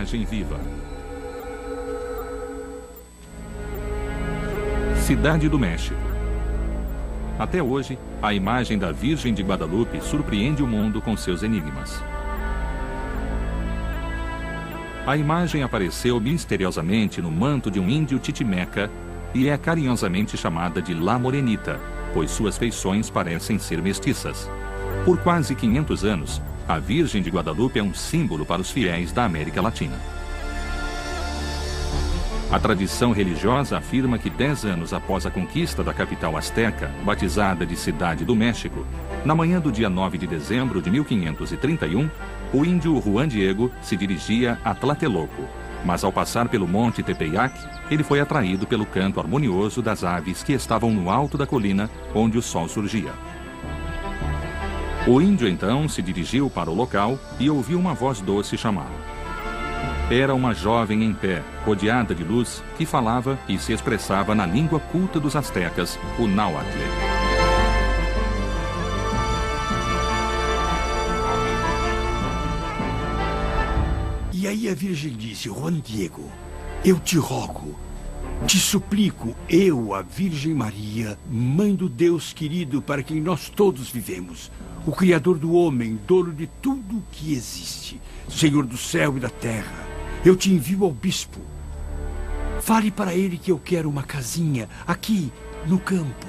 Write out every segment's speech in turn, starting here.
imagem viva. Cidade do México. Até hoje, a imagem da Virgem de Guadalupe surpreende o mundo com seus enigmas. A imagem apareceu misteriosamente no manto de um índio titimeca e é carinhosamente chamada de La Morenita, pois suas feições parecem ser mestiças. Por quase 500 anos, a Virgem de Guadalupe é um símbolo para os fiéis da América Latina. A tradição religiosa afirma que 10 anos após a conquista da capital asteca, batizada de Cidade do México, na manhã do dia 9 de dezembro de 1531, o índio Juan Diego se dirigia a Tlatelolco, mas ao passar pelo Monte Tepeyac, ele foi atraído pelo canto harmonioso das aves que estavam no alto da colina onde o sol surgia. O índio então se dirigiu para o local e ouviu uma voz doce chamá-lo. Era uma jovem em pé, rodeada de luz, que falava e se expressava na língua culta dos astecas, o náhuatl. E aí a Virgem disse: Juan Diego, eu te rogo, te suplico, eu, a Virgem Maria, mãe do Deus querido para quem nós todos vivemos, o Criador do homem, dono de tudo o que existe, Senhor do céu e da terra, eu te envio ao bispo. Fale para ele que eu quero uma casinha aqui no campo,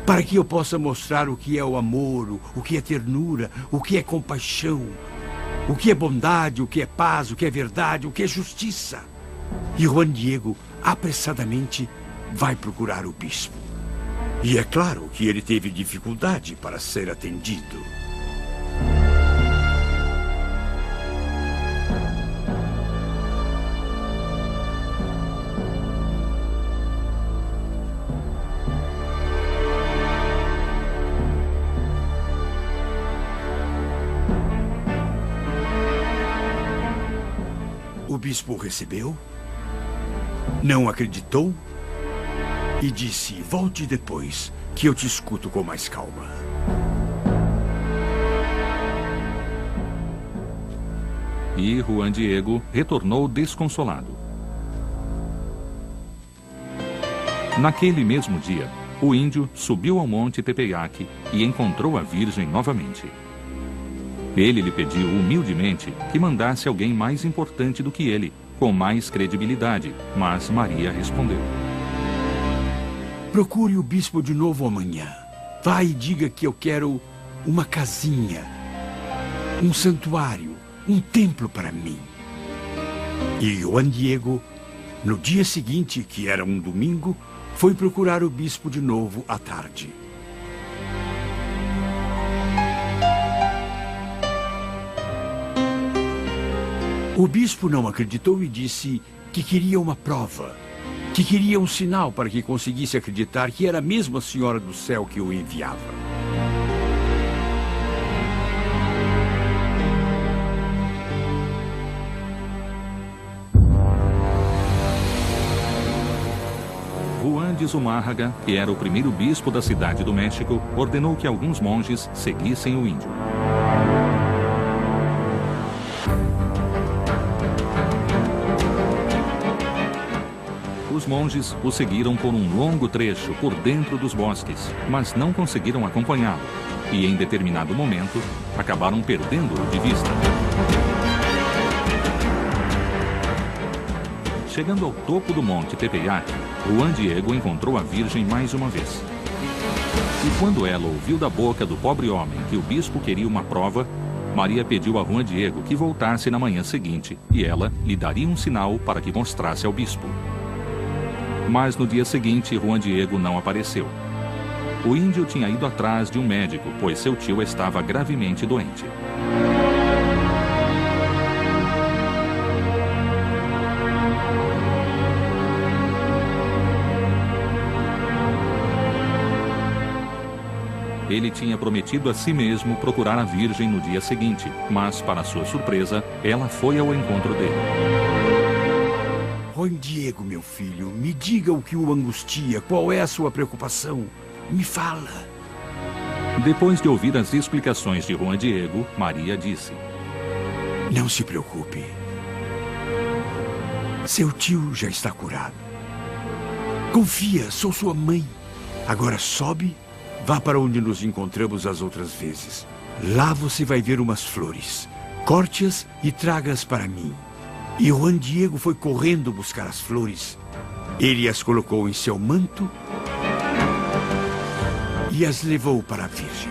para que eu possa mostrar o que é o amor, o que é ternura, o que é compaixão, o que é bondade, o que é paz, o que é verdade, o que é justiça. E Juan Diego, apressadamente, vai procurar o bispo. E é claro que ele teve dificuldade para ser atendido. O bispo o recebeu, não acreditou e disse: volte depois, que eu te escuto com mais calma. E Juan Diego retornou desconsolado. Naquele mesmo dia, o índio subiu ao Monte Tepeyac e encontrou a Virgem novamente. Ele lhe pediu humildemente que mandasse alguém mais importante do que ele, com mais credibilidade, mas Maria respondeu: procure o bispo de novo amanhã. Vá e diga que eu quero uma casinha, um santuário, um templo para mim. E Juan Diego, no dia seguinte, que era um domingo, foi procurar o bispo de novo à tarde. O bispo não acreditou e disse que queria uma prova, que queria um sinal para que conseguisse acreditar que era mesmo a Senhora do Céu que o enviava. Juan de Zumárraga, que era o primeiro bispo da Cidade do México, ordenou que alguns monges seguissem o índio. Os monges o seguiram por um longo trecho por dentro dos bosques, mas não conseguiram acompanhá-lo, e em determinado momento acabaram perdendo-o de vista. Chegando ao topo do Monte Tepeyac, Juan Diego encontrou a Virgem mais uma vez. E quando ela ouviu da boca do pobre homem que o bispo queria uma prova, Maria pediu a Juan Diego que voltasse na manhã seguinte, e ela lhe daria um sinal para que mostrasse ao bispo. Mas no dia seguinte, Juan Diego não apareceu. O índio tinha ido atrás de um médico, pois seu tio estava gravemente doente. Ele tinha prometido a si mesmo procurar a Virgem no dia seguinte, mas, para sua surpresa, ela foi ao encontro dele. Juan Diego, meu filho, me diga o que o angustia, qual é a sua preocupação? Me fala. Depois de ouvir as explicações de Juan Diego, Maria disse: não se preocupe. Seu tio já está curado. Confia, sou sua mãe. Agora sobe, vá para onde nos encontramos as outras vezes. Lá você vai ver umas flores. Corte-as e traga-as para mim. E Juan Diego foi correndo buscar as flores. Ele as colocou em seu manto e as levou para a Virgem.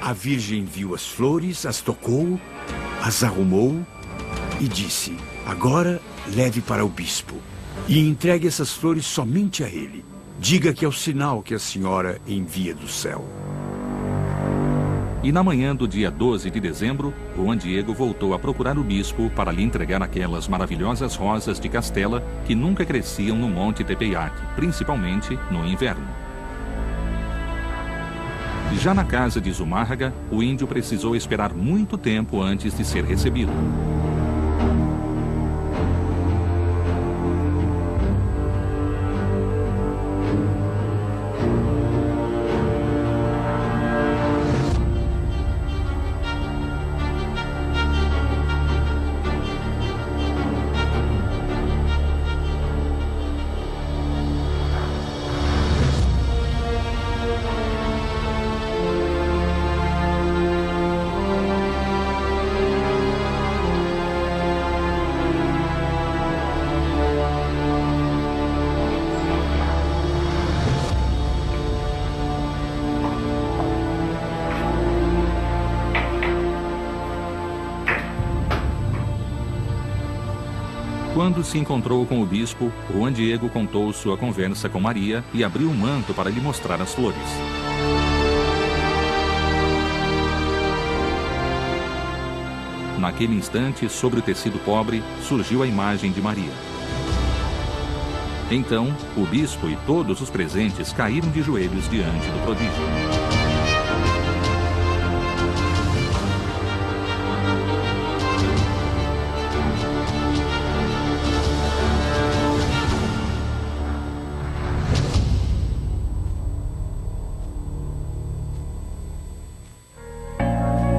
A Virgem viu as flores, as tocou, as arrumou e disse: agora leve para o bispo e entregue essas flores somente a ele. Diga que é o sinal que a senhora envia do céu. E na manhã do dia 12 de dezembro, Juan Diego voltou a procurar o bispo para lhe entregar aquelas maravilhosas rosas de Castela que nunca cresciam no Monte Tepeyac, principalmente no inverno. Já na casa de Zumárraga, o índio precisou esperar muito tempo antes de ser recebido. Quando se encontrou com o bispo, Juan Diego contou sua conversa com Maria e abriu o manto para lhe mostrar as flores. Naquele instante, sobre o tecido pobre, surgiu a imagem de Maria. Então, o bispo e todos os presentes caíram de joelhos diante do prodígio.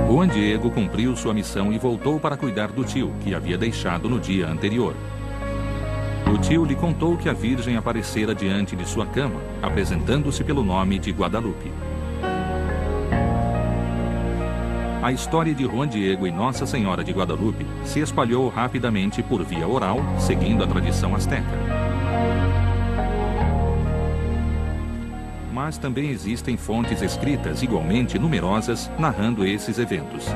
Juan Diego cumpriu sua missão e voltou para cuidar do tio, que havia deixado no dia anterior. O tio lhe contou que a Virgem aparecera diante de sua cama, apresentando-se pelo nome de Guadalupe. A história de Juan Diego e Nossa Senhora de Guadalupe se espalhou rapidamente por via oral, seguindo a tradição asteca. Mas também existem fontes escritas igualmente numerosas narrando esses eventos.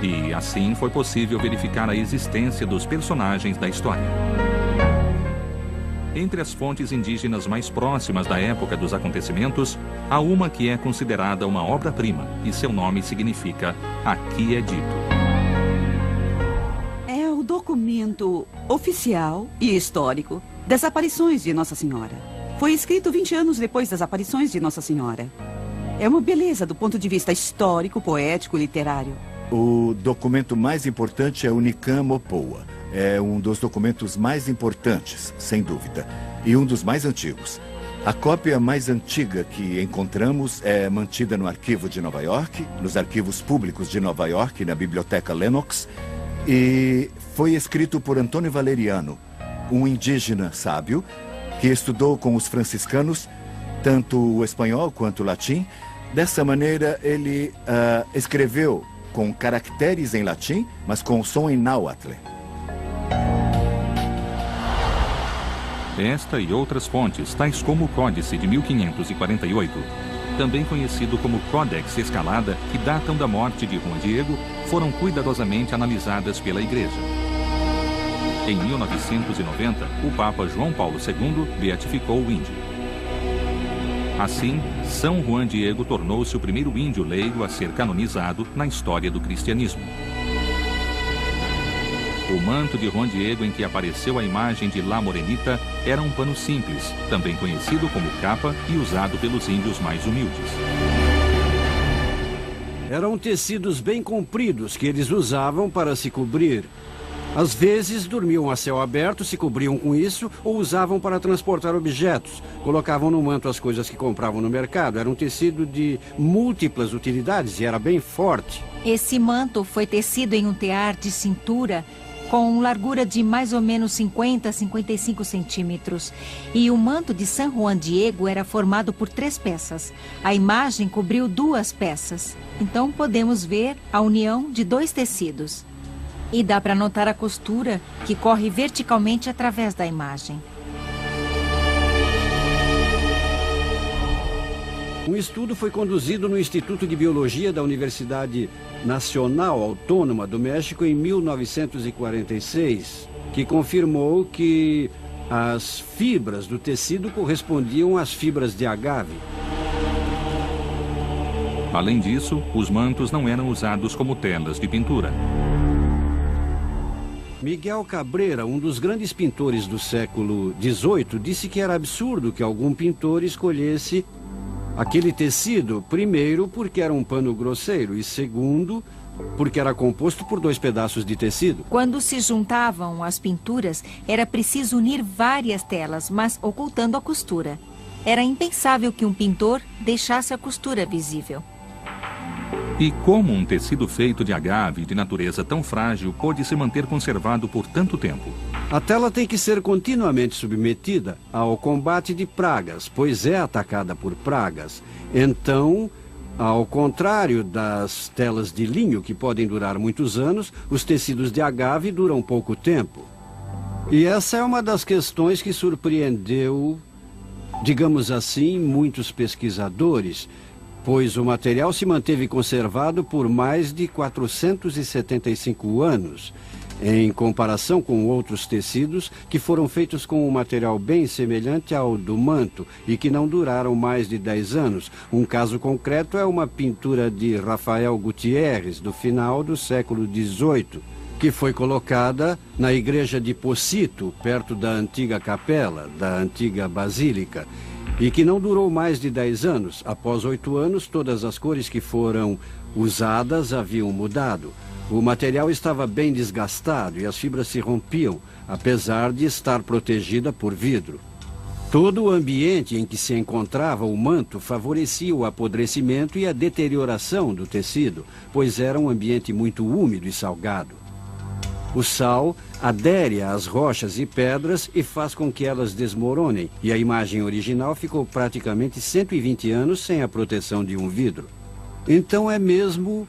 E assim foi possível verificar a existência dos personagens da história. Entre as fontes indígenas mais próximas da época dos acontecimentos, há uma que é considerada uma obra-prima e seu nome significa Aqui é Dito. É o documento oficial e histórico das aparições de Nossa Senhora. Foi escrito 20 anos depois das aparições de Nossa Senhora. É uma beleza do ponto de vista histórico, poético e literário. O documento mais importante é o Nicam Mopoa. É um dos documentos mais importantes, sem dúvida, e um dos mais antigos. A cópia mais antiga que encontramos é mantida no Arquivo de Nova York, nos arquivos públicos de Nova York e na Biblioteca Lenox, e foi escrito por Antônio Valeriano, um indígena sábio, que estudou com os franciscanos, tanto o espanhol quanto o latim. Dessa maneira, ele escreveu com caracteres em latim, mas com som em náhuatl. Esta e outras fontes, tais como o Códice de 1548, também conhecido como Codex Escalada, que datam da morte de Juan Diego, foram cuidadosamente analisadas pela Igreja. Em 1990, o Papa João Paulo II beatificou o índio. Assim, São Juan Diego tornou-se o primeiro índio leigo a ser canonizado na história do cristianismo. O manto de Juan Diego em que apareceu a imagem de La Morenita era um pano simples, também conhecido como capa e usado pelos índios mais humildes. Eram tecidos bem compridos que eles usavam para se cobrir. Às vezes, dormiam a céu aberto, se cobriam com isso ou usavam para transportar objetos. Colocavam no manto as coisas que compravam no mercado. Era um tecido de múltiplas utilidades e era bem forte. Esse manto foi tecido em um tear de cintura com largura de mais ou menos 50 a 55 centímetros. E o manto de San Juan Diego era formado por 3 peças. A imagem cobriu 2 peças. Então podemos ver a união de 2 tecidos. E dá para notar a costura que corre verticalmente através da imagem. Um estudo foi conduzido no Instituto de Biologia da Universidade Nacional Autônoma do México em 1946, que confirmou que as fibras do tecido correspondiam às fibras de agave. Além disso, os mantos não eram usados como telas de pintura. Miguel Cabrera, um dos grandes pintores do século XVIII, disse que era absurdo que algum pintor escolhesse aquele tecido, primeiro, porque era um pano grosseiro e, segundo, porque era composto por 2 pedaços de tecido. Quando se juntavam as pinturas, era preciso unir várias telas, mas ocultando a costura. Era impensável que um pintor deixasse a costura visível. E como um tecido feito de agave de natureza tão frágil pôde se manter conservado por tanto tempo? A tela tem que ser continuamente submetida ao combate de pragas, pois é atacada por pragas. Então, ao contrário das telas de linho, que podem durar muitos anos, os tecidos de agave duram pouco tempo. E essa é uma das questões que surpreendeu, digamos assim, muitos pesquisadores, pois o material se manteve conservado por mais de 475 anos, em comparação com outros tecidos que foram feitos com um material bem semelhante ao do manto e que não duraram mais de 10 anos. Um caso concreto é uma pintura de Rafael Gutierrez, do final do século XVIII, que foi colocada na igreja de Pocito, perto da antiga capela, da antiga basílica, e que não durou mais de 10 anos. Após 8 anos, todas as cores que foram usadas haviam mudado. O material estava bem desgastado e as fibras se rompiam, apesar de estar protegida por vidro. Todo o ambiente em que se encontrava o manto favorecia o apodrecimento e a deterioração do tecido, pois era um ambiente muito úmido e salgado. O sal adere às rochas e pedras e faz com que elas desmoronem, e a imagem original ficou praticamente 120 anos sem a proteção de um vidro. Então é mesmo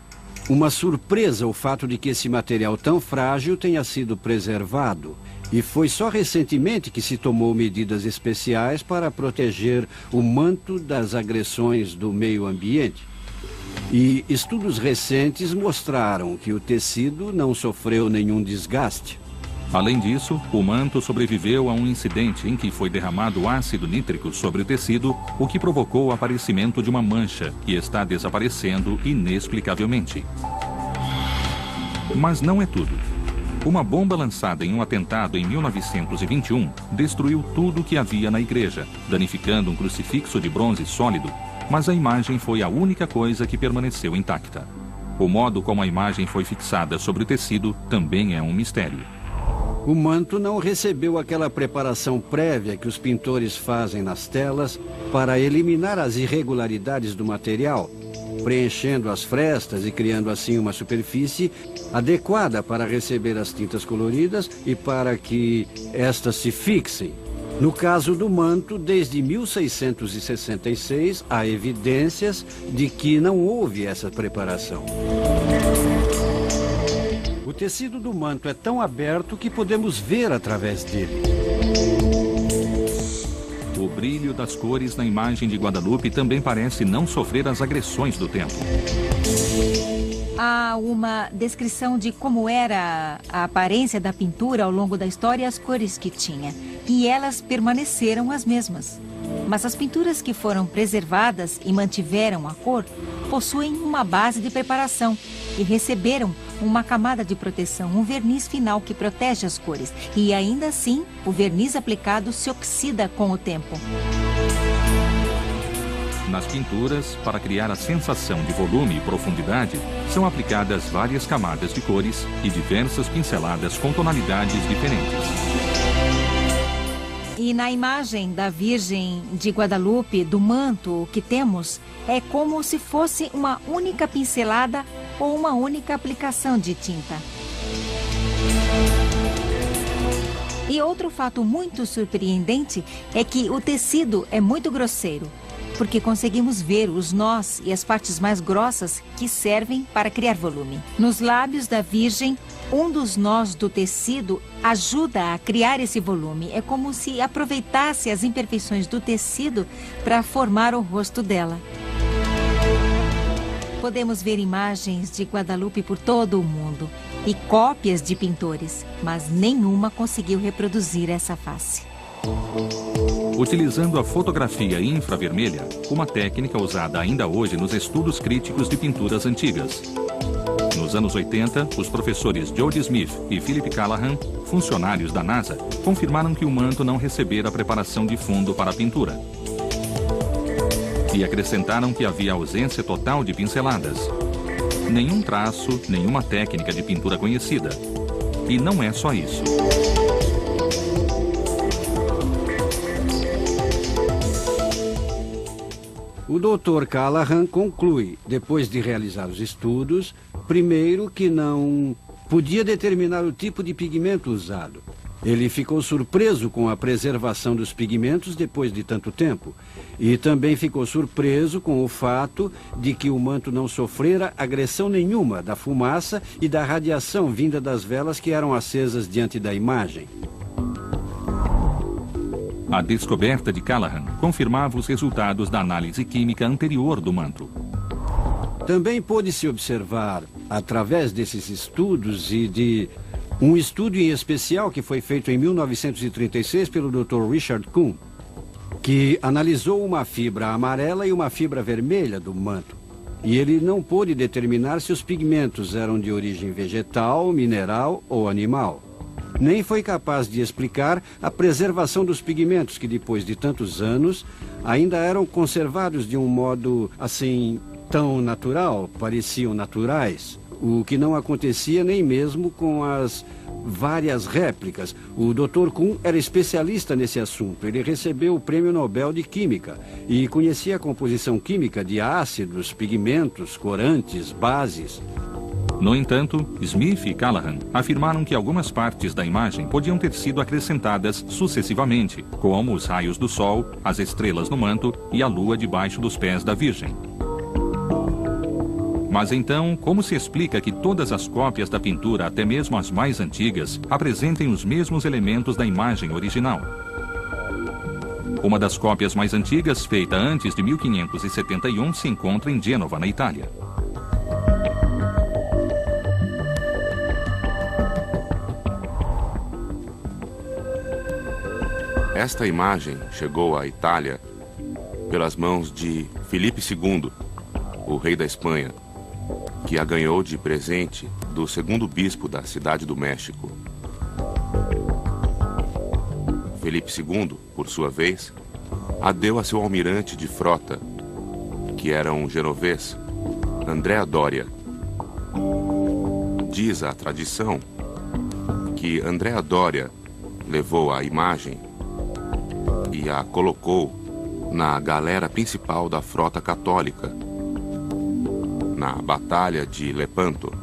uma surpresa o fato de que esse material tão frágil tenha sido preservado. E foi só recentemente que se tomou medidas especiais para proteger o manto das agressões do meio ambiente. E estudos recentes mostraram que o tecido não sofreu nenhum desgaste. Além disso, o manto sobreviveu a um incidente em que foi derramado ácido nítrico sobre o tecido, o que provocou o aparecimento de uma mancha que está desaparecendo inexplicavelmente. Mas não é tudo. Uma bomba lançada em um atentado em 1921 destruiu tudo o que havia na igreja, danificando um crucifixo de bronze sólido, mas a imagem foi a única coisa que permaneceu intacta. O modo como a imagem foi fixada sobre o tecido também é um mistério. O manto não recebeu aquela preparação prévia que os pintores fazem nas telas para eliminar as irregularidades do material, preenchendo as frestas e criando assim uma superfície adequada para receber as tintas coloridas e para que estas se fixem. No caso do manto, desde 1666, há evidências de que não houve essa preparação. O tecido do manto é tão aberto que podemos ver através dele. O brilho das cores na imagem de Guadalupe também parece não sofrer as agressões do tempo. Há uma descrição de como era a aparência da pintura ao longo da história e as cores que tinha. E elas permaneceram as mesmas. Mas as pinturas que foram preservadas e mantiveram a cor possuem uma base de preparação e receberam uma camada de proteção, um verniz final que protege as cores. E ainda assim, o verniz aplicado se oxida com o tempo. Nas pinturas, para criar a sensação de volume e profundidade, são aplicadas várias camadas de cores e diversas pinceladas com tonalidades diferentes. E na imagem da Virgem de Guadalupe, do manto que temos, é como se fosse uma única pincelada ou uma única aplicação de tinta. E outro fato muito surpreendente é que o tecido é muito grosseiro, porque conseguimos ver os nós e as partes mais grossas que servem para criar volume. Nos lábios da Virgem, um dos nós do tecido ajuda a criar esse volume. É como se aproveitasse as imperfeições do tecido para formar o rosto dela. Podemos ver imagens de Guadalupe por todo o mundo e cópias de pintores, mas nenhuma conseguiu reproduzir essa face. Utilizando a fotografia infravermelha, uma técnica usada ainda hoje nos estudos críticos de pinturas antigas. Nos anos 80, os professores Jody Smith e Philip Callahan, funcionários da NASA, confirmaram que o manto não recebera preparação de fundo para a pintura. E acrescentaram que havia ausência total de pinceladas. Nenhum traço, nenhuma técnica de pintura conhecida. E não é só isso. O Dr. Callahan conclui, depois de realizar os estudos, primeiro que não podia determinar o tipo de pigmento usado. Ele ficou surpreso com a preservação dos pigmentos depois de tanto tempo. E também ficou surpreso com o fato de que o manto não sofrera agressão nenhuma da fumaça e da radiação vinda das velas que eram acesas diante da imagem. A descoberta de Callahan confirmava os resultados da análise química anterior do manto. Também pôde-se observar, através desses estudos e de um estudo em especial que foi feito em 1936 pelo Dr. Richard Kuhn, que analisou uma fibra amarela e uma fibra vermelha do manto. E ele não pôde determinar se os pigmentos eram de origem vegetal, mineral ou animal. Nem foi capaz de explicar a preservação dos pigmentos que, depois de tantos anos, ainda eram conservados de um modo, assim, tão natural, pareciam naturais. O que não acontecia nem mesmo com as várias réplicas. O Dr. Kuhn era especialista nesse assunto. Ele recebeu o Prêmio Nobel de Química e conhecia a composição química de ácidos, pigmentos, corantes, bases. No entanto, Smith e Callahan afirmaram que algumas partes da imagem podiam ter sido acrescentadas sucessivamente, como os raios do sol, as estrelas no manto e a lua debaixo dos pés da Virgem. Mas então, como se explica que todas as cópias da pintura, até mesmo as mais antigas, apresentem os mesmos elementos da imagem original? Uma das cópias mais antigas, feita antes de 1571, se encontra em Gênova, na Itália. Esta imagem chegou à Itália pelas mãos de Filipe II, o rei da Espanha, que a ganhou de presente do segundo bispo da Cidade do México. Filipe II, por sua vez, a deu a seu almirante de frota, que era um genovês, Andrea Doria. Diz a tradição que Andrea Doria levou a imagem e a colocou na galera principal da frota católica, na Batalha de Lepanto,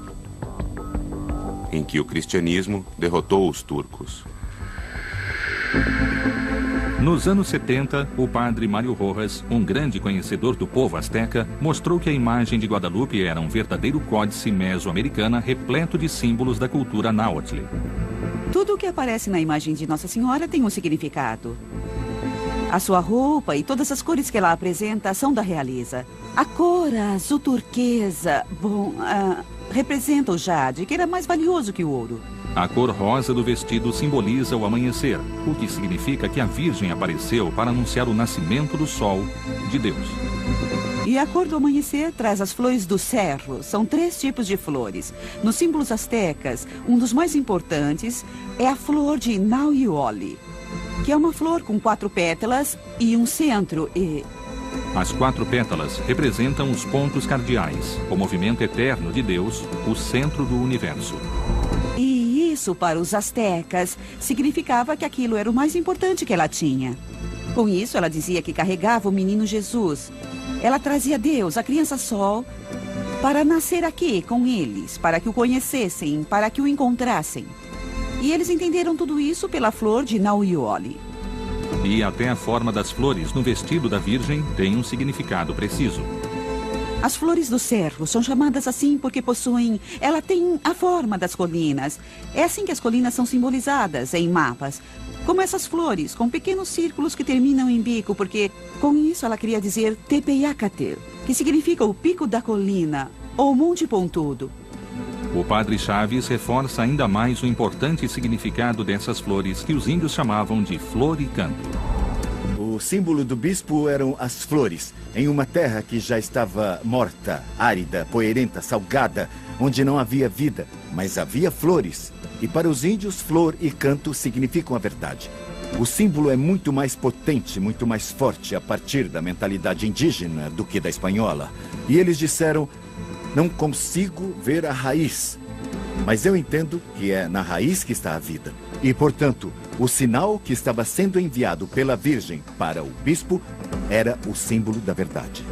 em que o cristianismo derrotou os turcos. Nos anos 70, o padre Mário Rojas, um grande conhecedor do povo azteca, mostrou que a imagem de Guadalupe era um verdadeiro códice mesoamericana repleto de símbolos da cultura náhuatl. Tudo o que aparece na imagem de Nossa Senhora tem um significado. A sua roupa e todas as cores que ela apresenta são da realeza. A cor azul turquesa, representa o jade, que era mais valioso que o ouro. A cor rosa do vestido simboliza o amanhecer, o que significa que a Virgem apareceu para anunciar o nascimento do sol de Deus. E a cor do amanhecer traz as flores do cerro. São 3 tipos de flores. Nos símbolos astecas, um dos mais importantes é a flor de Nauioli, que é uma flor com 4 pétalas e um centro. As 4 pétalas representam os pontos cardeais, o movimento eterno de Deus, o centro do universo. E isso, para os astecas, significava que aquilo era o mais importante que ela tinha. Com isso, ela dizia que carregava o menino Jesus. Ela trazia Deus, a criança Sol, para nascer aqui com eles, para que o conhecessem, para que o encontrassem. E eles entenderam tudo isso pela flor de Nauioli. E até a forma das flores no vestido da Virgem tem um significado preciso. As flores do cerro são chamadas assim porque possuem... Ela tem a forma das colinas. É assim que as colinas são simbolizadas em mapas. Como essas flores, com pequenos círculos que terminam em bico, porque com isso ela queria dizer Tepeyacatel, que significa o pico da colina, ou monte pontudo. O padre Chaves reforça ainda mais o importante significado dessas flores que os índios chamavam de flor e canto. O símbolo do bispo eram as flores, em uma terra que já estava morta, árida, poeirenta, salgada, onde não havia vida, mas havia flores. E para os índios, flor e canto significam a verdade. O símbolo é muito mais potente, muito mais forte a partir da mentalidade indígena do que da espanhola. E eles disseram: não consigo ver a raiz, mas eu entendo que é na raiz que está a vida. E, portanto, o sinal que estava sendo enviado pela Virgem para o bispo era o símbolo da verdade.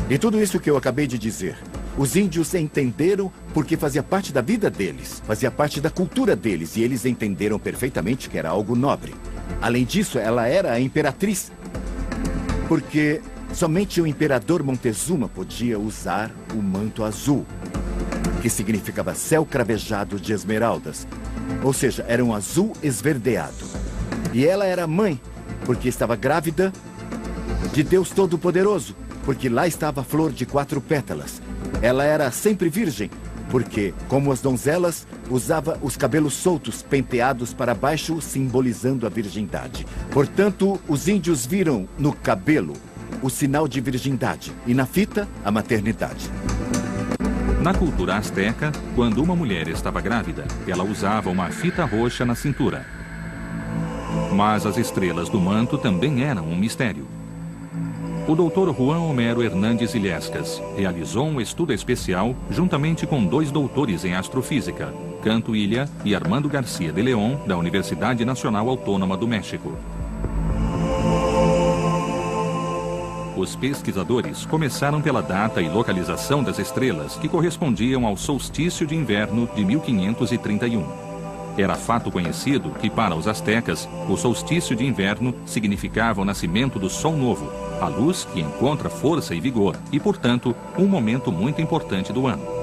E tudo isso que eu acabei de dizer, os índios entenderam porque fazia parte da vida deles, fazia parte da cultura deles, e eles entenderam perfeitamente que era algo nobre. Além disso, ela era a imperatriz, porque somente o imperador Montezuma podia usar o manto azul, que significava céu cravejado de esmeraldas, ou seja, era um azul esverdeado. E ela era mãe, porque estava grávida de Deus Todo-Poderoso, porque lá estava a flor de 4 pétalas. Ela era sempre virgem, porque, como as donzelas, usava os cabelos soltos, penteados para baixo, simbolizando a virgindade. Portanto, os índios viram no cabelo o sinal de virgindade e na fita, a maternidade. Na cultura asteca, quando uma mulher estava grávida, ela usava uma fita roxa na cintura. Mas as estrelas do manto também eram um mistério. O Dr. Juan Homero Hernandes Illescas realizou um estudo especial juntamente com 2 doutores em astrofísica, Canto Ilha e Armando Garcia de León, da Universidade Nacional Autônoma do México. Os pesquisadores começaram pela data e localização das estrelas que correspondiam ao solstício de inverno de 1531. Era fato conhecido que, para os astecas, o solstício de inverno significava o nascimento do Sol Novo, a luz que encontra força e vigor, e, portanto, um momento muito importante do ano.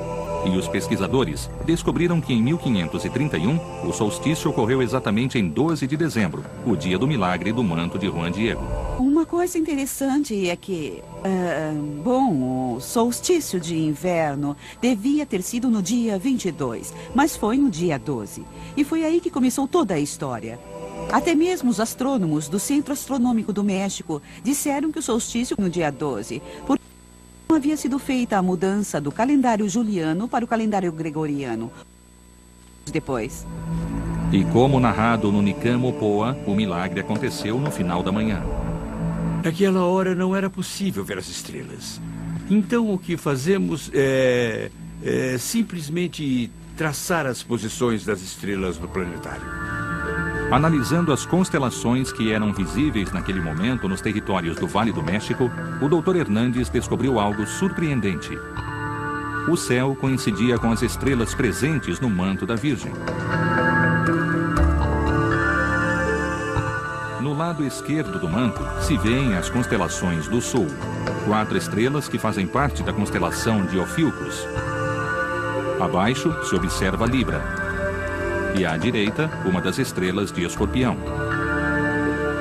E os pesquisadores descobriram que em 1531, o solstício ocorreu exatamente em 12 de dezembro, o dia do milagre do manto de Juan Diego. Uma coisa interessante é que, o solstício de inverno devia ter sido no dia 22, mas foi no dia 12. E foi aí que começou toda a história. Até mesmo os astrônomos do Centro Astronômico do México disseram que o solstício no dia 12, porque não havia sido feita a mudança do calendário juliano para o calendário gregoriano. Depois. E como narrado no Nicam Opoa, o milagre aconteceu no final da manhã. Naquela hora não era possível ver as estrelas. Então o que fazemos é simplesmente traçar as posições das estrelas no planetário. Analisando as constelações que eram visíveis naquele momento nos territórios do Vale do México, o Dr. Hernandes descobriu algo surpreendente. O céu coincidia com as estrelas presentes no manto da Virgem. No lado esquerdo do manto se vêem as constelações do Sul, 4 estrelas que fazem parte da constelação de Ophiuchus. Abaixo se observa Libra. E à direita, uma das estrelas de Escorpião.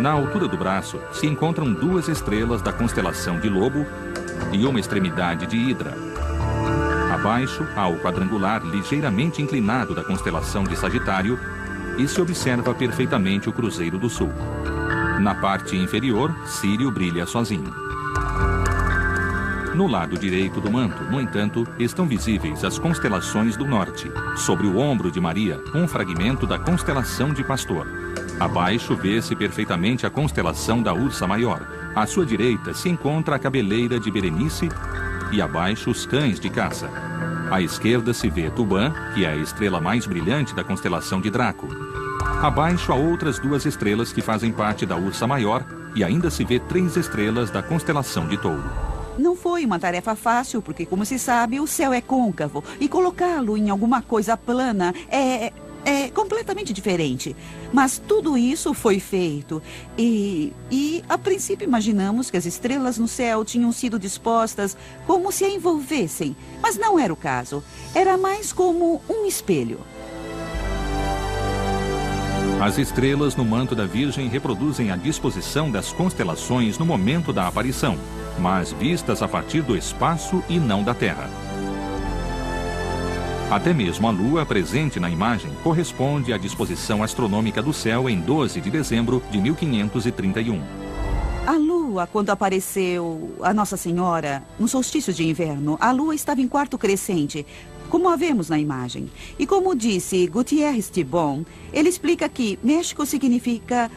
Na altura do braço, se encontram 2 estrelas da constelação de Lobo e uma extremidade de Hidra. Abaixo, há o quadrangular ligeiramente inclinado da constelação de Sagitário e se observa perfeitamente o Cruzeiro do Sul. Na parte inferior, Sírio brilha sozinho. No lado direito do manto, no entanto, estão visíveis as constelações do norte. Sobre o ombro de Maria, um fragmento da constelação de Pastor. Abaixo vê-se perfeitamente a constelação da Ursa Maior. À sua direita se encontra a cabeleira de Berenice e abaixo os cães de caça. À esquerda se vê Tubã, que é a estrela mais brilhante da constelação de Draco. Abaixo há outras 2 estrelas que fazem parte da Ursa Maior e ainda se vê 3 estrelas da constelação de Touro. Não foi uma tarefa fácil, porque, como se sabe, o céu é côncavo e colocá-lo em alguma coisa plana é completamente diferente. Mas tudo isso foi feito. E a princípio imaginamos que as estrelas no céu tinham sido dispostas como se a envolvessem. Mas não era o caso. Era mais como um espelho. As estrelas no manto da Virgem reproduzem a disposição das constelações no momento da aparição, mas vistas a partir do espaço e não da Terra. Até mesmo a Lua, presente na imagem, corresponde à disposição astronômica do céu em 12 de dezembro de 1531. A Lua, quando apareceu a Nossa Senhora, no solstício de inverno, a Lua estava em quarto crescente, como a vemos na imagem. E como disse Gutierrez Tibon, ele explica que México significa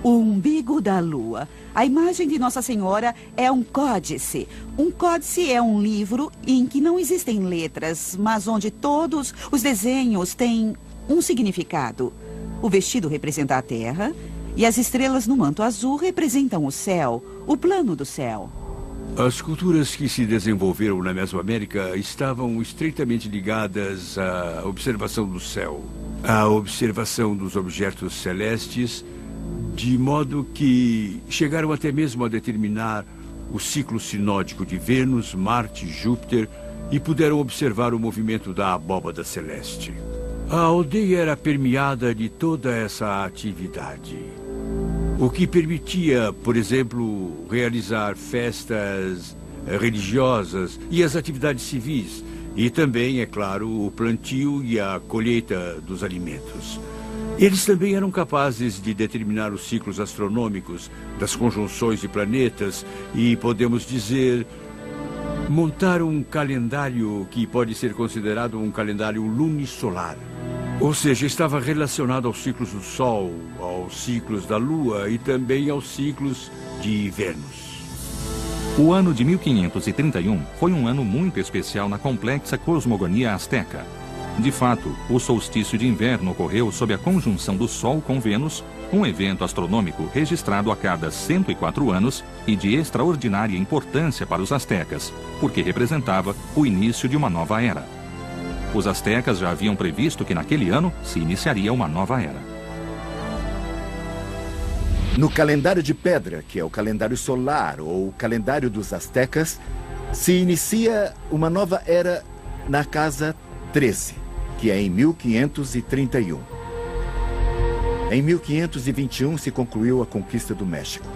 o umbigo da Lua. A imagem de Nossa Senhora é um códice. Um códice é um livro em que não existem letras, mas onde todos os desenhos têm um significado. O vestido representa a terra e as estrelas no manto azul representam o céu, o plano do céu. As culturas que se desenvolveram na Mesoamérica estavam estreitamente ligadas à observação do céu, à observação dos objetos celestes, de modo que chegaram até mesmo a determinar o ciclo sinódico de Vênus, Marte e Júpiter e puderam observar o movimento da abóbada celeste. A aldeia era permeada de toda essa atividade, o que permitia, por exemplo, realizar festas religiosas e as atividades civis, e também, é claro, o plantio e a colheita dos alimentos. Eles também eram capazes de determinar os ciclos astronômicos das conjunções de planetas e, podemos dizer, montar um calendário que pode ser considerado um calendário lunisolar. Ou seja, estava relacionado aos ciclos do Sol, aos ciclos da Lua e também aos ciclos de Vênus. O ano de 1531 foi um ano muito especial na complexa cosmogonia asteca. De fato, o solstício de inverno ocorreu sob a conjunção do Sol com Vênus, um evento astronômico registrado a cada 104 anos e de extraordinária importância para os astecas, porque representava o início de uma nova era. Os astecas já haviam previsto que naquele ano se iniciaria uma nova era. No calendário de pedra, que é o calendário solar ou o calendário dos astecas, se inicia uma nova era na casa 13, que é em 1531. Em 1521 se concluiu a conquista do México.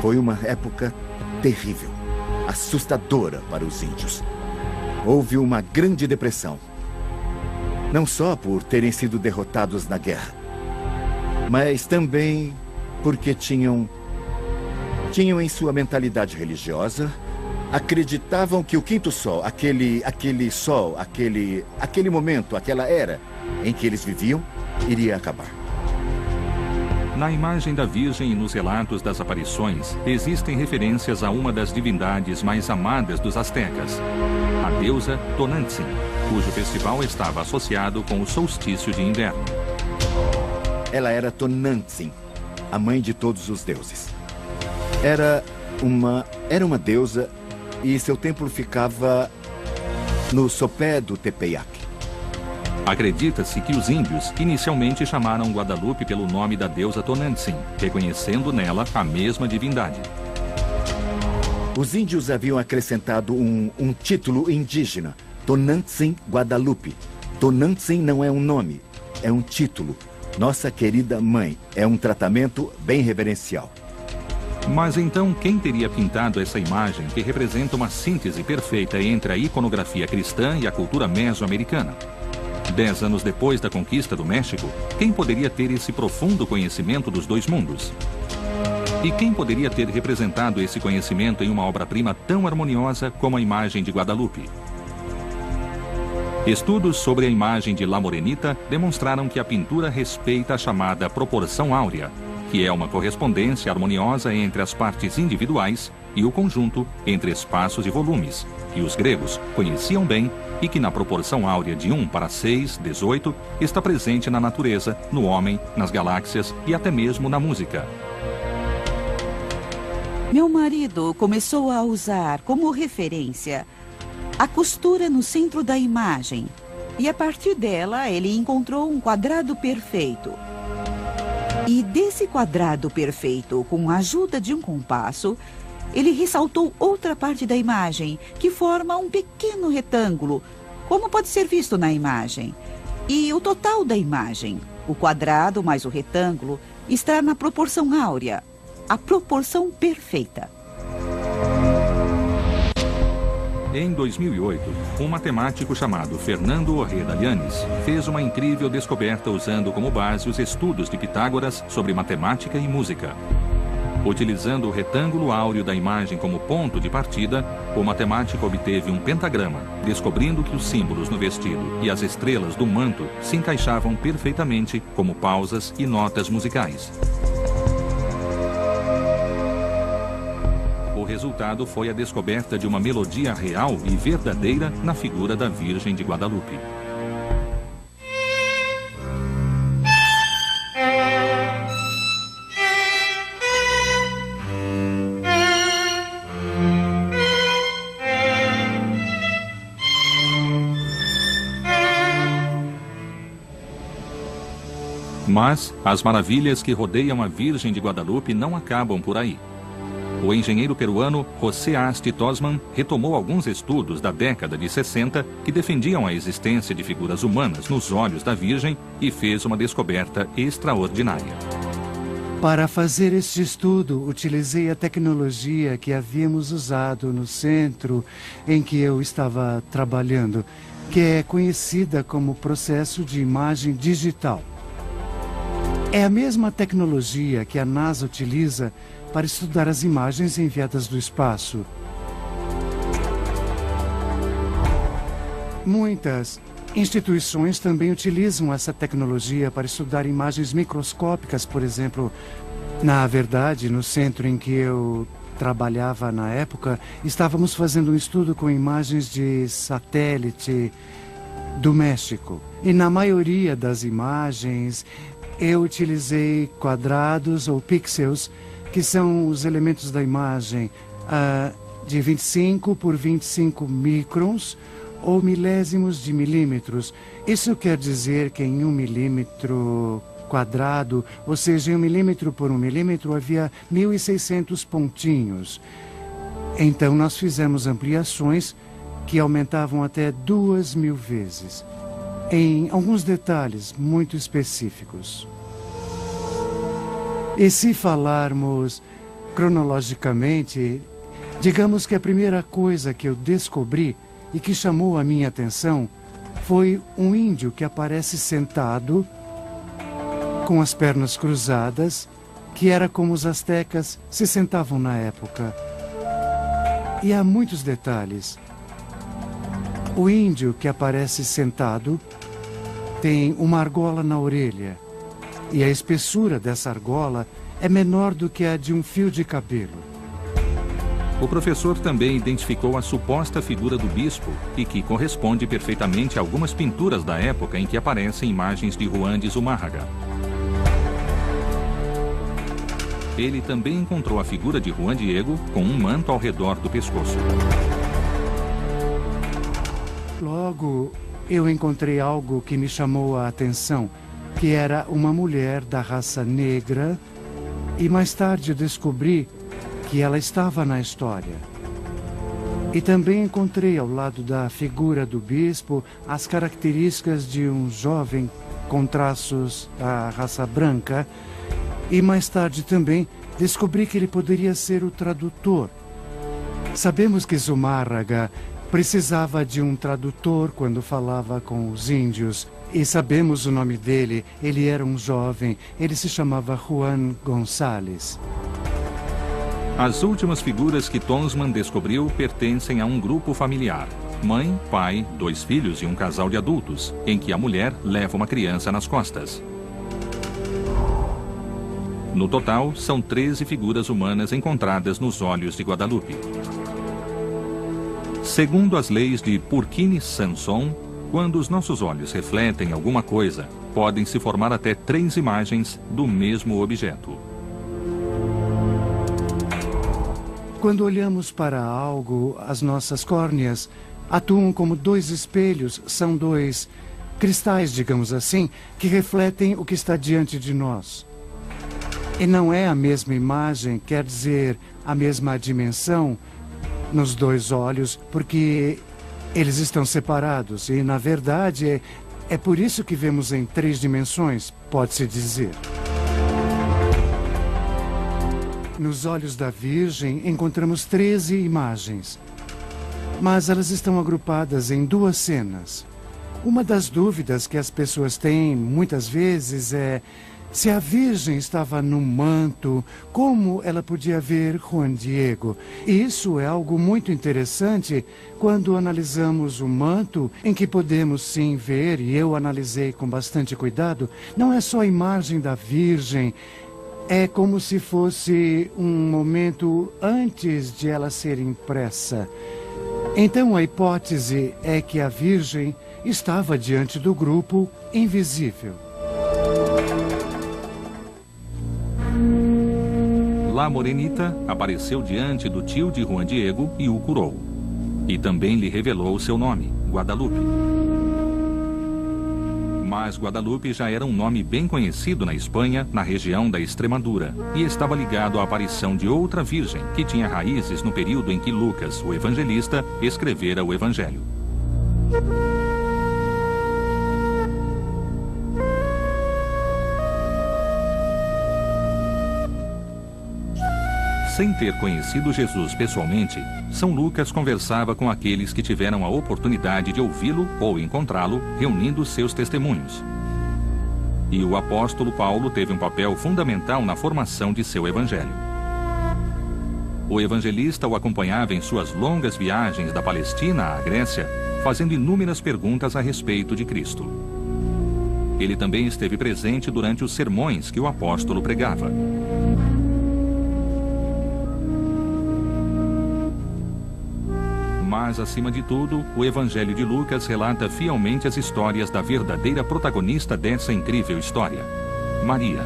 Foi uma época terrível, assustadora para os índios. Houve uma grande depressão. Não só por terem sido derrotados na guerra, mas também porque tinham em sua mentalidade religiosa, acreditavam que o quinto sol, aquele momento, aquela era em que eles viviam, iria acabar. Na imagem da Virgem e nos relatos das aparições, existem referências a uma das divindades mais amadas dos astecas, a deusa Tonantzin, cujo festival estava associado com o solstício de inverno. Ela era Tonantzin, a mãe de todos os deuses. Era uma deusa e seu templo ficava no sopé do Tepeyac. Acredita-se que os índios inicialmente chamaram Guadalupe pelo nome da deusa Tonantzin, reconhecendo nela a mesma divindade. Os índios haviam acrescentado um título indígena, Tonantzin Guadalupe. Tonantzin não é um nome, é um título. Nossa querida mãe, é um tratamento bem reverencial. Mas então, quem teria pintado essa imagem que representa uma síntese perfeita entre a iconografia cristã e a cultura mesoamericana? 10 anos depois da conquista do México, quem poderia ter esse profundo conhecimento dos dois mundos? E quem poderia ter representado esse conhecimento em uma obra-prima tão harmoniosa como a imagem de Guadalupe? Estudos sobre a imagem de La Morenita demonstraram que a pintura respeita a chamada proporção áurea, que é uma correspondência harmoniosa entre as partes individuais e o conjunto entre espaços e volumes, que os gregos conheciam bem e que na proporção áurea de 1 para 6, 18, está presente na natureza, no homem, nas galáxias e até mesmo na música. Meu marido começou a usar como referência a costura no centro da imagem. E a partir dela, ele encontrou um quadrado perfeito. E desse quadrado perfeito, com a ajuda de um compasso, ele ressaltou outra parte da imagem, que forma um pequeno retângulo, como pode ser visto na imagem. E o total da imagem, o quadrado mais o retângulo, está na proporção áurea, a proporção perfeita. Em 2008, um matemático chamado Fernando Ojeda Llanes fez uma incrível descoberta usando como base os estudos de Pitágoras sobre matemática e música. Utilizando o retângulo áureo da imagem como ponto de partida, o matemático obteve um pentagrama, descobrindo que os símbolos no vestido e as estrelas do manto se encaixavam perfeitamente como pausas e notas musicais. O resultado foi a descoberta de uma melodia real e verdadeira na figura da Virgem de Guadalupe. Mas as maravilhas que rodeiam a Virgem de Guadalupe não acabam por aí. O engenheiro peruano José Asti Tosman retomou alguns estudos da década de 60 que defendiam a existência de figuras humanas nos olhos da Virgem e fez uma descoberta extraordinária. Para fazer este estudo, utilizei a tecnologia que havíamos usado no centro em que eu estava trabalhando, que é conhecida como processo de imagem digital. É a mesma tecnologia que a NASA utiliza para estudar as imagens enviadas do espaço. Muitas instituições também utilizam essa tecnologia para estudar imagens microscópicas, por exemplo. Na verdade, no centro em que eu trabalhava na época, estávamos fazendo um estudo com imagens de satélite do México. E na maioria das imagens, eu utilizei quadrados ou pixels, que são os elementos da imagem de 25 por 25 microns ou milésimos de milímetros. Isso quer dizer que em 1 milímetro quadrado, ou seja, em 1 milímetro por 1 milímetro, havia 1.600 pontinhos. Então nós fizemos ampliações que aumentavam até 2.000 vezes, em alguns detalhes muito específicos. E se falarmos cronologicamente, digamos que a primeira coisa que eu descobri e que chamou a minha atenção foi um índio que aparece sentado com as pernas cruzadas, que era como os astecas se sentavam na época. E há muitos detalhes. O índio que aparece sentado tem uma argola na orelha. E a espessura dessa argola é menor do que a de um fio de cabelo. O professor também identificou a suposta figura do bispo e que corresponde perfeitamente a algumas pinturas da época em que aparecem imagens de Juan de Zumárraga. Ele também encontrou a figura de Juan Diego com um manto ao redor do pescoço. Logo, eu encontrei algo que me chamou a atenção, que era uma mulher da raça negra, e mais tarde descobri que ela estava na história. E também encontrei ao lado da figura do bispo as características de um jovem com traços da raça branca, e mais tarde também descobri que ele poderia ser o tradutor. Sabemos que Zumárraga precisava de um tradutor quando falava com os índios. E sabemos o nome dele, ele era um jovem, ele se chamava Juan González. As últimas figuras que Tosman descobriu pertencem a um grupo familiar. Mãe, pai, 2 filhos e um casal de adultos, em que a mulher leva uma criança nas costas. No total, são 13 figuras humanas encontradas nos olhos de Guadalupe. Segundo as leis de Purkinje-Sanson, quando os nossos olhos refletem alguma coisa, podem se formar até 3 imagens do mesmo objeto. Quando olhamos para algo, as nossas córneas atuam como 2 espelhos, são 2 cristais, digamos assim, que refletem o que está diante de nós. E não é a mesma imagem, quer dizer, a mesma dimensão nos 2 olhos, porque eles estão separados. E, na verdade, é por isso que vemos em 3 dimensões, pode-se dizer. Nos olhos da Virgem encontramos 13 imagens, mas elas estão agrupadas em 2 cenas. Uma das dúvidas que as pessoas têm muitas vezes é se a Virgem estava no manto, como ela podia ver Juan Diego. E isso é algo muito interessante quando analisamos o manto, em que podemos sim ver, e eu analisei com bastante cuidado, não é só a imagem da Virgem. É como se fosse um momento antes de ela ser impressa. Então a hipótese é que a Virgem estava diante do grupo invisível. La Morenita apareceu diante do tio de Juan Diego e o curou. E também lhe revelou seu nome, Guadalupe. Mas Guadalupe já era um nome bem conhecido na Espanha, na região da Extremadura, e estava ligado à aparição de outra virgem, que tinha raízes no período em que Lucas, o evangelista, escrevera o Evangelho. Sem ter conhecido Jesus pessoalmente, São Lucas conversava com aqueles que tiveram a oportunidade de ouvi-lo ou encontrá-lo, reunindo seus testemunhos. E o apóstolo Paulo teve um papel fundamental na formação de seu evangelho. O evangelista o acompanhava em suas longas viagens da Palestina à Grécia, fazendo inúmeras perguntas a respeito de Cristo. Ele também esteve presente durante os sermões que o apóstolo pregava. Mas, acima de tudo, o Evangelho de Lucas relata fielmente as histórias da verdadeira protagonista dessa incrível história, Maria.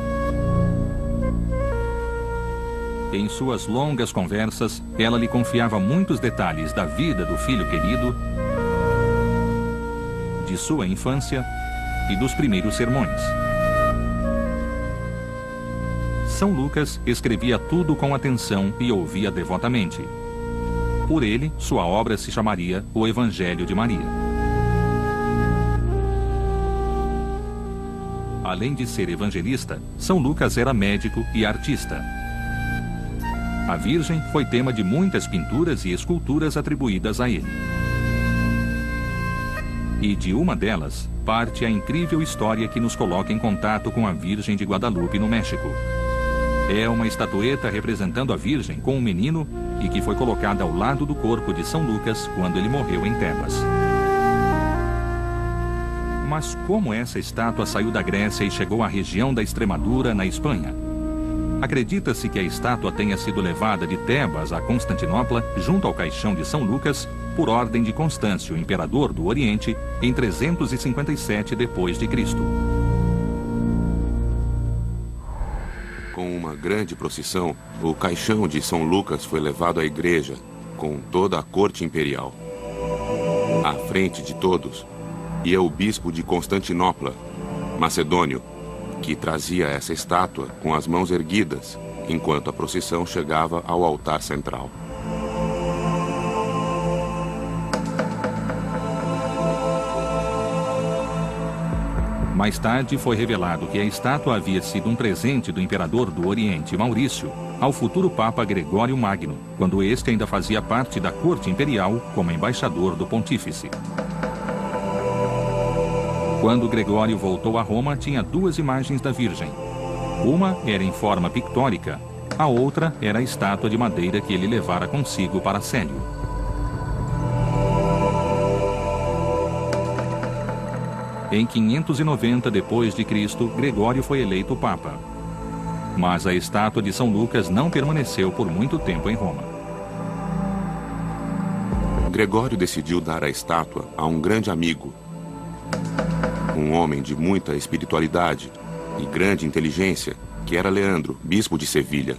Em suas longas conversas, ela lhe confiava muitos detalhes da vida do filho querido, de sua infância e dos primeiros sermões. São Lucas escrevia tudo com atenção e ouvia devotamente. Por ele, sua obra se chamaria O Evangelho de Maria. Além de ser evangelista, São Lucas era médico e artista. A Virgem foi tema de muitas pinturas e esculturas atribuídas a ele. E de uma delas, parte a incrível história que nos coloca em contato com a Virgem de Guadalupe, no México. É uma estatueta representando a Virgem com um menino e que foi colocada ao lado do corpo de São Lucas quando ele morreu em Tebas. Mas como essa estátua saiu da Grécia e chegou à região da Extremadura, na Espanha? Acredita-se que a estátua tenha sido levada de Tebas a Constantinopla, junto ao caixão de São Lucas, por ordem de Constâncio, imperador do Oriente, em 357 d.C. Com uma grande procissão, o caixão de São Lucas foi levado à igreja, com toda a corte imperial. À frente de todos, ia o bispo de Constantinopla, Macedônio, que trazia essa estátua com as mãos erguidas, enquanto a procissão chegava ao altar central. Mais tarde foi revelado que a estátua havia sido um presente do imperador do Oriente, Maurício, ao futuro Papa Gregório Magno, quando este ainda fazia parte da corte imperial como embaixador do pontífice. Quando Gregório voltou a Roma, tinha 2 imagens da Virgem. Uma era em forma pictórica, a outra era a estátua de madeira que ele levara consigo para Célio. Em 590 d.C., Gregório foi eleito Papa. Mas a estátua de São Lucas não permaneceu por muito tempo em Roma. Gregório decidiu dar a estátua a um grande amigo, um homem de muita espiritualidade e grande inteligência, que era Leandro, bispo de Sevilha.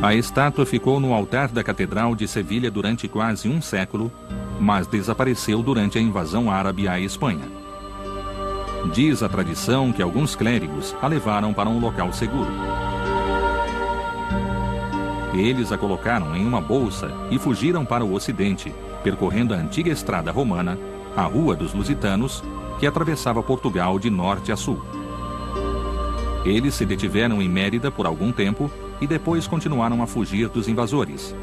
A estátua ficou no altar da Catedral de Sevilha durante quase um século, mas desapareceu durante a invasão árabe à Espanha. Diz a tradição que alguns clérigos a levaram para um local seguro. Eles a colocaram em uma bolsa e fugiram para o ocidente, percorrendo a antiga estrada romana, a Rua dos Lusitanos, que atravessava Portugal de norte a sul. Eles se detiveram em Mérida por algum tempo e depois continuaram a fugir dos invasores.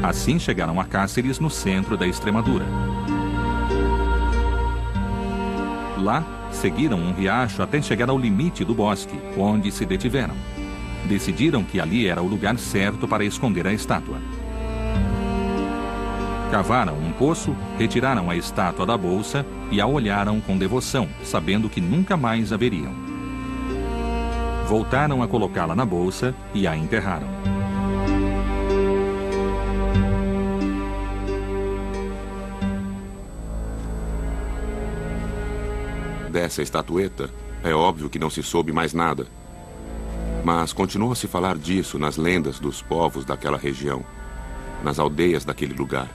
Assim chegaram a Cáceres, no centro da Extremadura. Lá, seguiram um riacho até chegar ao limite do bosque, onde se detiveram. Decidiram que ali era o lugar certo para esconder a estátua. Cavaram um poço, retiraram a estátua da bolsa e a olharam com devoção, sabendo que nunca mais a veriam. Voltaram a colocá-la na bolsa e a enterraram. Dessa estatueta, é óbvio que não se soube mais nada. Mas continuou a se falar disso nas lendas dos povos daquela região, nas aldeias daquele lugar.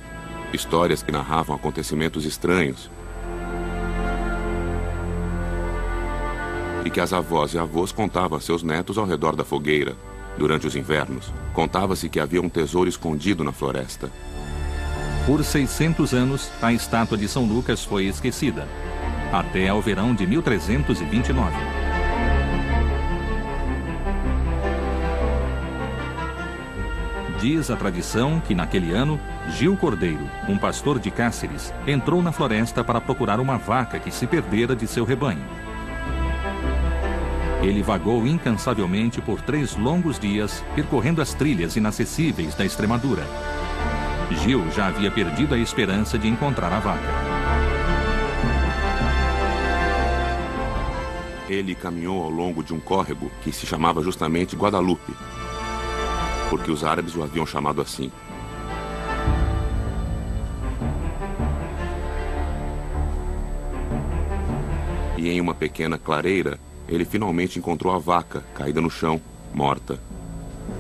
Histórias que narravam acontecimentos estranhos. E que as avós e avós contavam a seus netos ao redor da fogueira, durante os invernos. Contava-se que havia um tesouro escondido na floresta. Por 600 anos, a estátua de São Lucas foi esquecida, até ao verão de 1329. Diz a tradição que naquele ano, Gil Cordeiro, um pastor de Cáceres, entrou na floresta para procurar uma vaca que se perdera de seu rebanho. Ele vagou incansavelmente por 3 longos dias, percorrendo as trilhas inacessíveis da Extremadura. Gil já havia perdido a esperança de encontrar a vaca. Ele caminhou ao longo de um córrego que se chamava justamente Guadalupe, porque os árabes o haviam chamado assim. E em uma pequena clareira, ele finalmente encontrou a vaca, caída no chão, morta.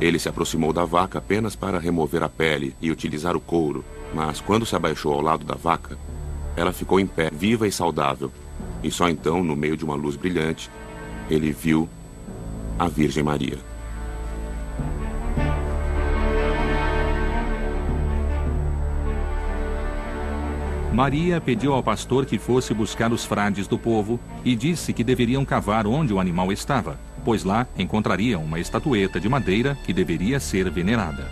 Ele se aproximou da vaca apenas para remover a pele e utilizar o couro, mas quando se abaixou ao lado da vaca, ela ficou em pé, viva e saudável. E só então, no meio de uma luz brilhante, ele viu a Virgem Maria. Maria pediu ao pastor que fosse buscar os frades do povo e disse que deveriam cavar onde o animal estava, pois lá encontrariam uma estatueta de madeira que deveria ser venerada.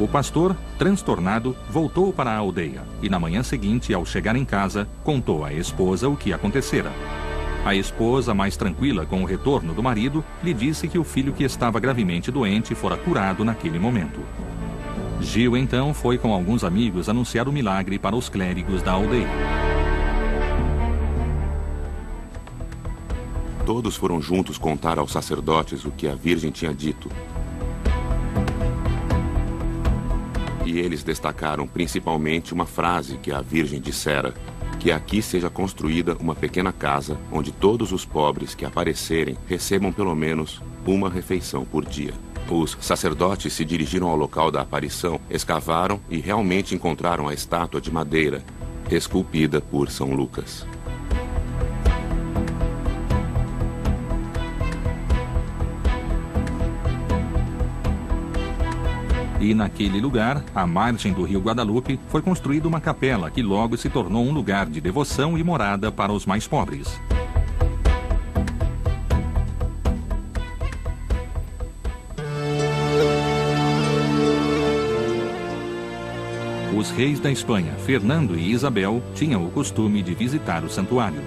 O pastor, transtornado, voltou para a aldeia e na manhã seguinte, ao chegar em casa, contou à esposa o que acontecera. A esposa, mais tranquila com o retorno do marido, lhe disse que o filho que estava gravemente doente fora curado naquele momento. Gil, então, foi com alguns amigos anunciar o milagre para os clérigos da aldeia. Todos foram juntos contar aos sacerdotes o que a Virgem tinha dito. E eles destacaram principalmente uma frase que a Virgem dissera: que aqui seja construída uma pequena casa onde todos os pobres que aparecerem recebam pelo menos uma refeição por dia. Os sacerdotes se dirigiram ao local da aparição, escavaram e realmente encontraram a estátua de madeira, esculpida por São Lucas. E naquele lugar, à margem do rio Guadalupe, foi construída uma capela que logo se tornou um lugar de devoção e morada para os mais pobres. Os reis da Espanha, Fernando e Isabel, tinham o costume de visitar o santuário.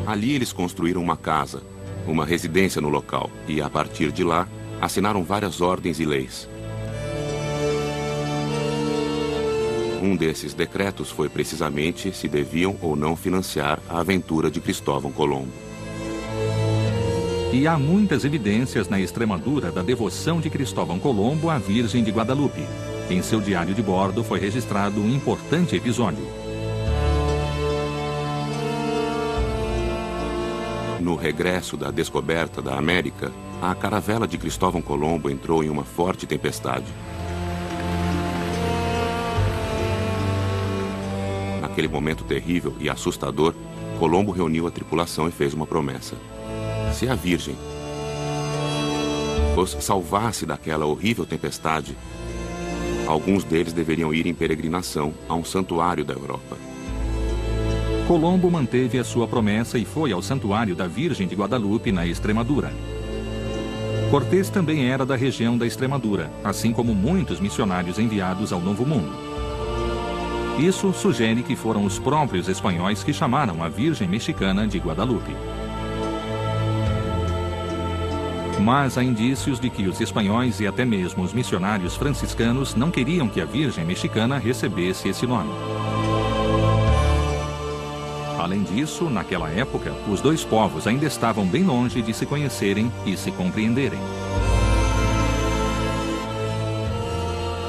Ali eles construíram uma casa, uma residência no local e, a partir de lá, assinaram várias ordens e leis. Um desses decretos foi precisamente se deviam ou não financiar a aventura de Cristóvão Colombo. E há muitas evidências na Extremadura da devoção de Cristóvão Colombo à Virgem de Guadalupe. Em seu diário de bordo foi registrado um importante episódio. No regresso da descoberta da América, a caravela de Cristóvão Colombo entrou em uma forte tempestade. Naquele momento terrível e assustador, Colombo reuniu a tripulação e fez uma promessa. Se a Virgem os salvasse daquela horrível tempestade, alguns deles deveriam ir em peregrinação a um santuário da Europa. Colombo manteve a sua promessa e foi ao santuário da Virgem de Guadalupe, na Extremadura. Cortés também era da região da Extremadura, assim como muitos missionários enviados ao Novo Mundo. Isso sugere que foram os próprios espanhóis que chamaram a Virgem Mexicana de Guadalupe. Mas há indícios de que os espanhóis e até mesmo os missionários franciscanos não queriam que a Virgem Mexicana recebesse esse nome. Além disso, naquela época, os dois povos ainda estavam bem longe de se conhecerem e se compreenderem.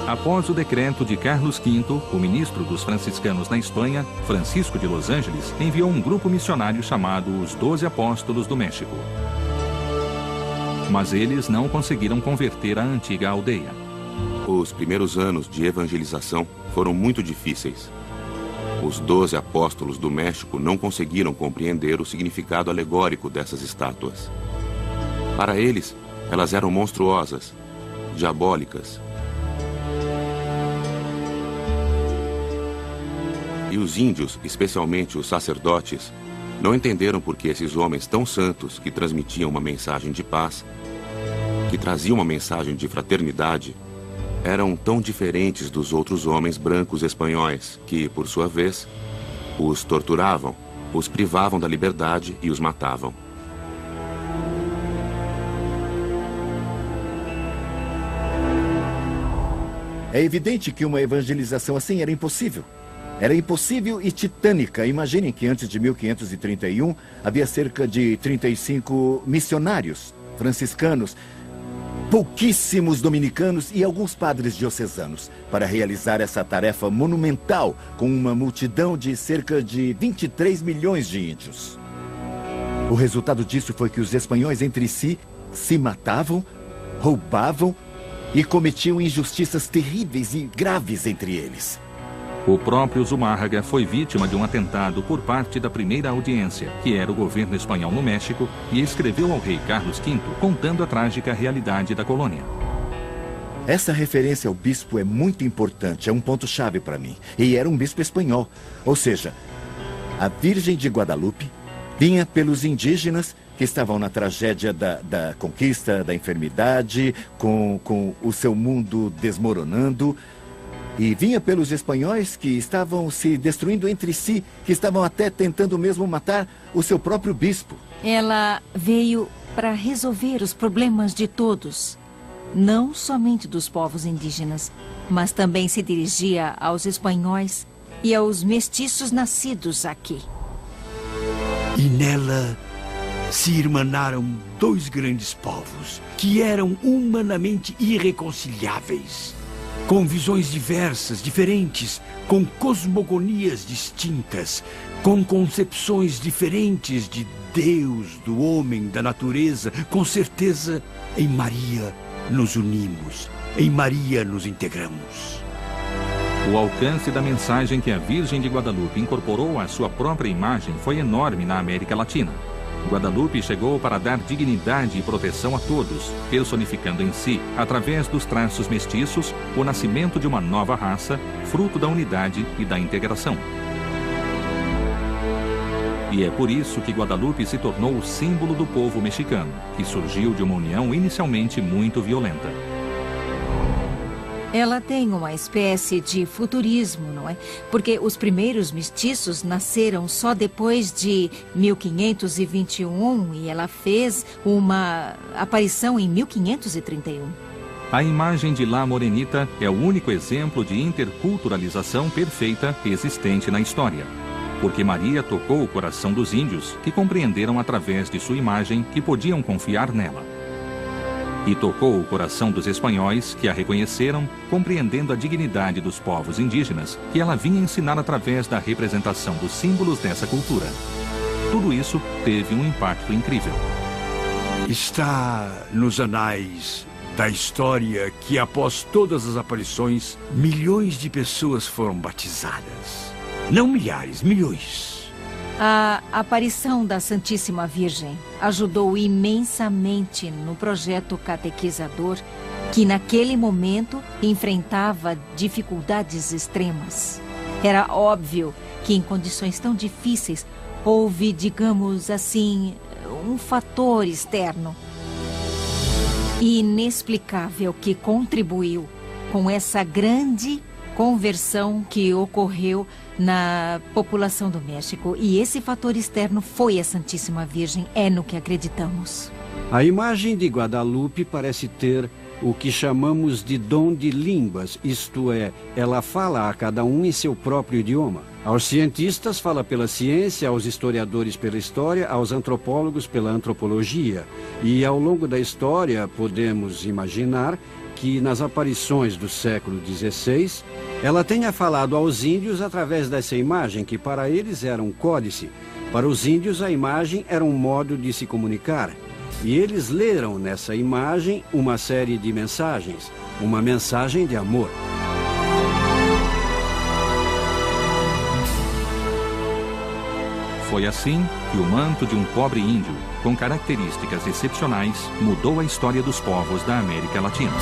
Após o decreto de Carlos V, o ministro dos franciscanos na Espanha, Francisco de Los Angeles, enviou um grupo missionário chamado os 12 Apóstolos do México. Mas eles não conseguiram converter a antiga aldeia. Os primeiros anos de evangelização foram muito difíceis. Os 12 apóstolos do México não conseguiram compreender o significado alegórico dessas estátuas. Para eles, elas eram monstruosas, diabólicas. E os índios, especialmente os sacerdotes, não entenderam por que esses homens tão santos que transmitiam uma mensagem de paz, que traziam uma mensagem de fraternidade, eram tão diferentes dos outros homens brancos espanhóis que, por sua vez, os torturavam, os privavam da liberdade e os matavam. É evidente que uma evangelização assim era impossível. Era impossível e titânica. Imaginem que antes de 1531 havia cerca de 35 missionários franciscanos, pouquíssimos dominicanos e alguns padres diocesanos para realizar essa tarefa monumental com uma multidão de cerca de 23 milhões de índios. O resultado disso foi que os espanhóis entre si se matavam, roubavam e cometiam injustiças terríveis e graves entre eles. O próprio Zumárraga foi vítima de um atentado por parte da primeira audiência, que era o governo espanhol no México, e escreveu ao rei Carlos V contando a trágica realidade da colônia. Essa referência ao bispo é muito importante, é um ponto-chave para mim. E era um bispo espanhol, ou seja, a Virgem de Guadalupe vinha pelos indígenas que estavam na tragédia da conquista, da enfermidade, com o seu mundo desmoronando. E vinha pelos espanhóis que estavam se destruindo entre si, que estavam até tentando mesmo matar o seu próprio bispo. Ela veio para resolver os problemas de todos, não somente dos povos indígenas, mas também se dirigia aos espanhóis e aos mestiços nascidos aqui. E nela se irmanaram dois grandes povos que eram humanamente irreconciliáveis, com visões diversas, diferentes, com cosmogonias distintas, com concepções diferentes de Deus, do homem, da natureza. Com certeza, em Maria nos unimos, em Maria nos integramos. O alcance da mensagem que a Virgem de Guadalupe incorporou à sua própria imagem foi enorme na América Latina. Guadalupe chegou para dar dignidade e proteção a todos, personificando em si, através dos traços mestiços, o nascimento de uma nova raça, fruto da unidade e da integração. E é por isso que Guadalupe se tornou o símbolo do povo mexicano, que surgiu de uma união inicialmente muito violenta. Ela tem uma espécie de futurismo, não é? Porque os primeiros mestiços nasceram só depois de 1521 e ela fez uma aparição em 1531. A imagem de La Morenita é o único exemplo de interculturalização perfeita existente na história. Porque Maria tocou o coração dos índios, que compreenderam através de sua imagem que podiam confiar nela. E tocou o coração dos espanhóis, que a reconheceram, compreendendo a dignidade dos povos indígenas, que ela vinha ensinar através da representação dos símbolos dessa cultura. Tudo isso teve um impacto incrível. Está nos anais da história que, após todas as aparições, milhões de pessoas foram batizadas. Não milhares, milhões. A aparição da Santíssima Virgem ajudou imensamente no projeto catequizador, que naquele momento enfrentava dificuldades extremas. Era óbvio que em condições tão difíceis houve, digamos assim, um fator externo e inexplicável que contribuiu com essa grande conversão que ocorreu na população do México. E esse fator externo foi a Santíssima Virgem, é no que acreditamos. A imagem de Guadalupe parece ter o que chamamos de dom de línguas, isto é, ela fala a cada um em seu próprio idioma. Aos cientistas fala pela ciência, aos historiadores pela história, aos antropólogos pela antropologia. E ao longo da história podemos imaginar que nas aparições do século XVI, ela tenha falado aos índios através dessa imagem, que para eles era um códice. Para os índios, a imagem era um modo de se comunicar. E eles leram nessa imagem uma série de mensagens, uma mensagem de amor. Foi assim que o manto de um pobre índio, com características excepcionais, mudou a história dos povos da América Latina.